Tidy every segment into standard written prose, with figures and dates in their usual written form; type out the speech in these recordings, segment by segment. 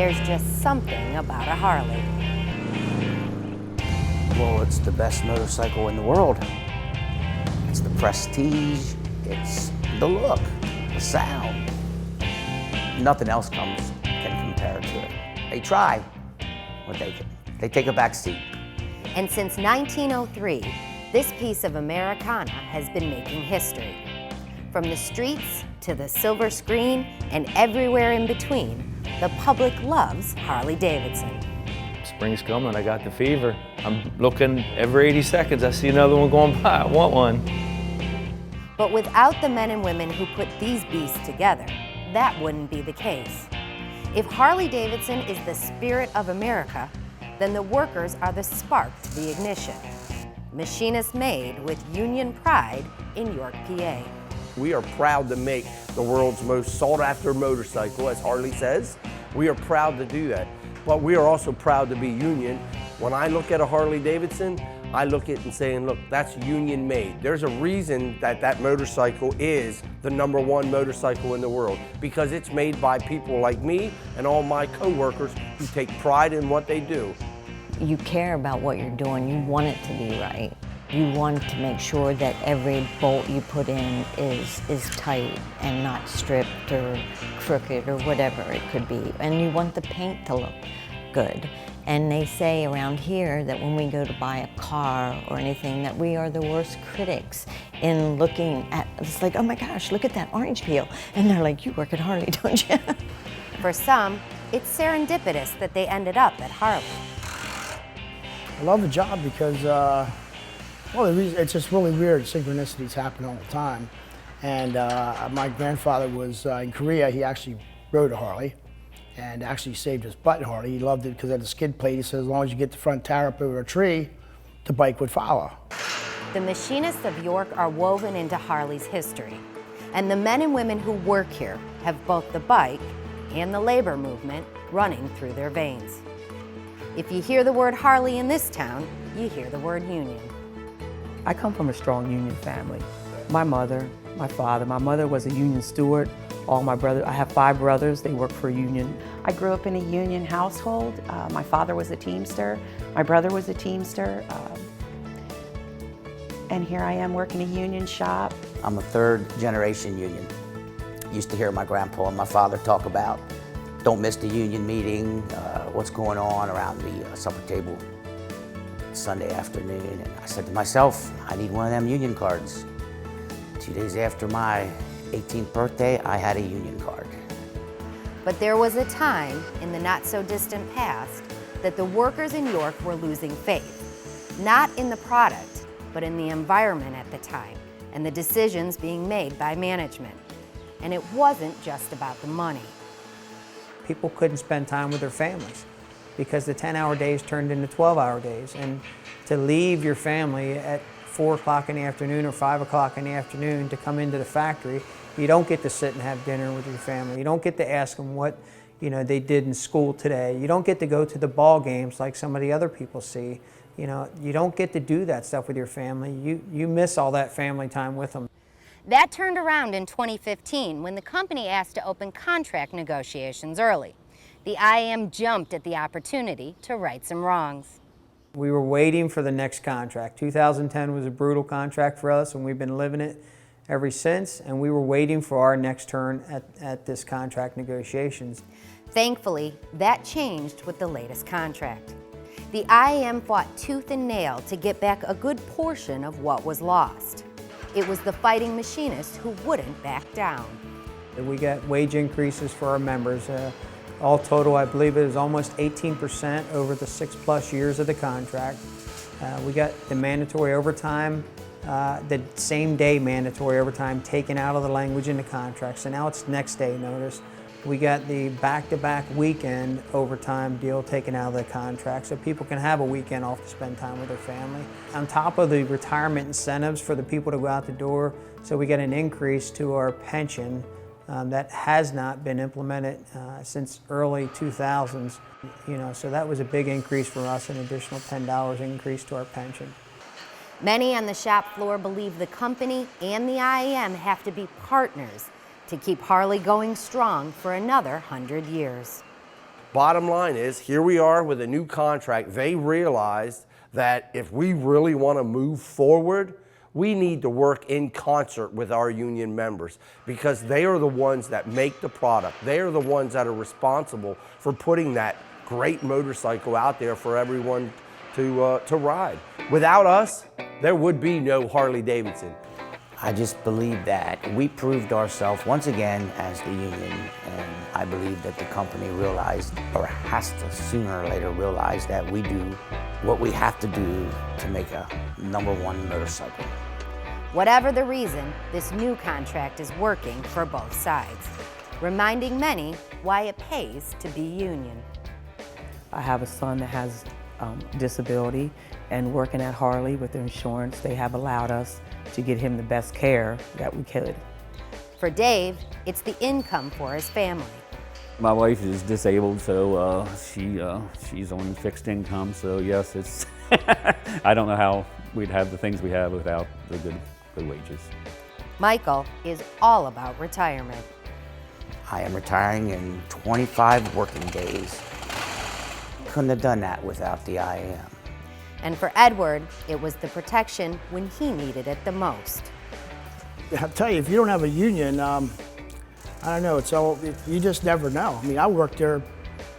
There's just something about a Harley. Well, it's the best motorcycle in the world. It's the prestige, it's the look, the sound. Nothing else can compare to it. They try, but they take a back seat. And since 1903, this piece of Americana has been making history. From the streets to the silver screen and everywhere in between, the public loves Harley Davidson. Spring's coming, I got the fever. I'm looking every 80 seconds, I see another one going by, I want one. But without the men and women who put these beasts together, that wouldn't be the case. If Harley Davidson is the spirit of America, then the workers are the spark to the ignition. Machinists made with union pride in York, PA. We are proud to make the world's most sought-after motorcycle, as Harley says. We are proud to do that. But we are also proud to be union. When I look at a Harley Davidson, I look at it and saying, look, that's union made. There's a reason that that motorcycle is the #1 motorcycle in the world, because it's made by people like me and all my co-workers who take pride in what they do. You care about what you're doing. You want it to be right. You want to make sure that every bolt you put in is tight and not stripped or crooked or whatever it could be. And you want the paint to look good. And they say around here that when we go to buy a car or anything, that we are the worst critics in looking at, it's like, oh my gosh, look at that orange peel. And they're like, you work at Harley, don't you? For some, it's serendipitous that they ended up at Harley. I love the job because, well, it's just really weird. Synchronicities happen all the time. And my grandfather was in Korea. He actually rode a Harley and actually saved his butt in Harley. He loved it because it had a skid plate. He said as long as you get the front tire up over a tree, the bike would follow. The machinists of York are woven into Harley's history. And the men and women who work here have both the bike and the labor movement running through their veins. If you hear the word Harley in this town, you hear the word union. I come from a strong union family. My mother, my father, my mother was a union steward. All my brothers, I have 5 brothers, they work for a union. I grew up in a union household. My father was a Teamster, my brother was a Teamster, and here I am working a union shop. I'm a 3rd generation union. Used to hear my grandpa and my father talk about, don't miss the union meeting, what's going on around the supper table Sunday afternoon. And I said to myself, I need one of them union cards. 2 days after my 18th birthday, I had a union card. But there was a time in the not-so-distant past that the workers in York were losing faith, not in the product, but in the environment at the time and the decisions being made by management. And it wasn't just about the money. People couldn't spend time with their families because the 10-hour days turned into 12-hour days. And to leave your family at 4 o'clock in the afternoon or 5 o'clock in the afternoon to come into the factory, you don't get to sit and have dinner with your family. You don't get to ask them what they did in school today. You don't get to go to the ball games like some of the other people see. You don't get to do that stuff with your family. You miss all that family time with them. That turned around in 2015 when the company asked to open contract negotiations early. The IAM jumped at the opportunity to right some wrongs. We were waiting for the next contract. 2010 was a brutal contract for us, and we've been living it ever since, and we were waiting for our next turn at this contract negotiations. Thankfully, that changed with the latest contract. The IAM fought tooth and nail to get back a good portion of what was lost. It was the fighting machinists who wouldn't back down. We got wage increases for our members. All total, I believe it was almost 18% over the 6+ years of the contract. We got the mandatory overtime, the same day mandatory overtime taken out of the language in the contract. So now it's next day notice. We got the back-to-back weekend overtime deal taken out of the contract so people can have a weekend off to spend time with their family. On top of the retirement incentives for the people to go out the door, so we get an increase to our pension that has not been implemented since early 2000s. So that was a big increase for us, an additional $10 increase to our pension. Many on the shop floor believe the company and the IAM have to be partners to keep Harley going strong for another 100 years. Bottom line is, here we are with a new contract. They realized that if we really want to move forward, we need to work in concert with our union members, because they are the ones that make the product. They are the ones that are responsible for putting that great motorcycle out there for everyone to ride. Without us, there would be no Harley Davidson. I just believe that we proved ourselves once again as the union, and I believe that the company realized, or has to sooner or later realize, that we do what we have to do to make a #1 motorcycle. Whatever the reason, this new contract is working for both sides, reminding many why it pays to be union. I have a son that has disability, and working at Harley with their insurance, they have allowed us to get him the best care that we could. For Dave, it's the income for his family. My wife is disabled, so she's on fixed income, so yes, it's I don't know how we'd have the things we have without the good wages. Michael is all about retirement. I am retiring in 25 working days. Couldn't have done that without the IAM. And for Edward, it was the protection when he needed it the most. I'll tell you, if you don't have a union, I don't know, you just never know. I mean, I worked there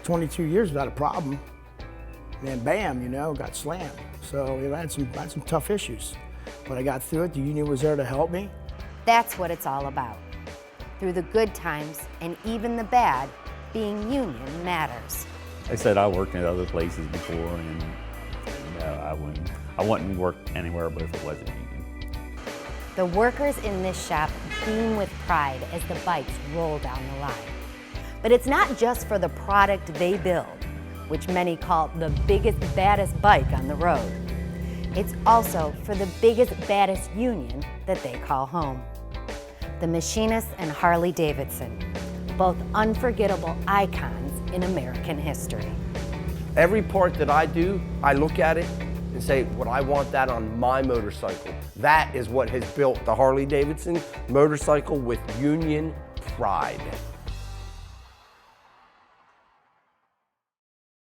22 years without a problem, and then bam, got slammed. So I had some tough issues, but I got through it. The union was there to help me. That's what it's all about. Through the good times and even the bad, being union matters. I said I worked at other places before, and I wouldn't work anywhere but if it wasn't union. The workers in this shop beam with pride as the bikes roll down the line. But it's not just for the product they build, which many call the biggest, baddest bike on the road. It's also for the biggest, baddest union that they call home. The Machinists and Harley Davidson, both unforgettable icons in American history. Every part that I do, I look at it and say, well, I want that on my motorcycle. That is what has built the Harley Davidson motorcycle with union pride.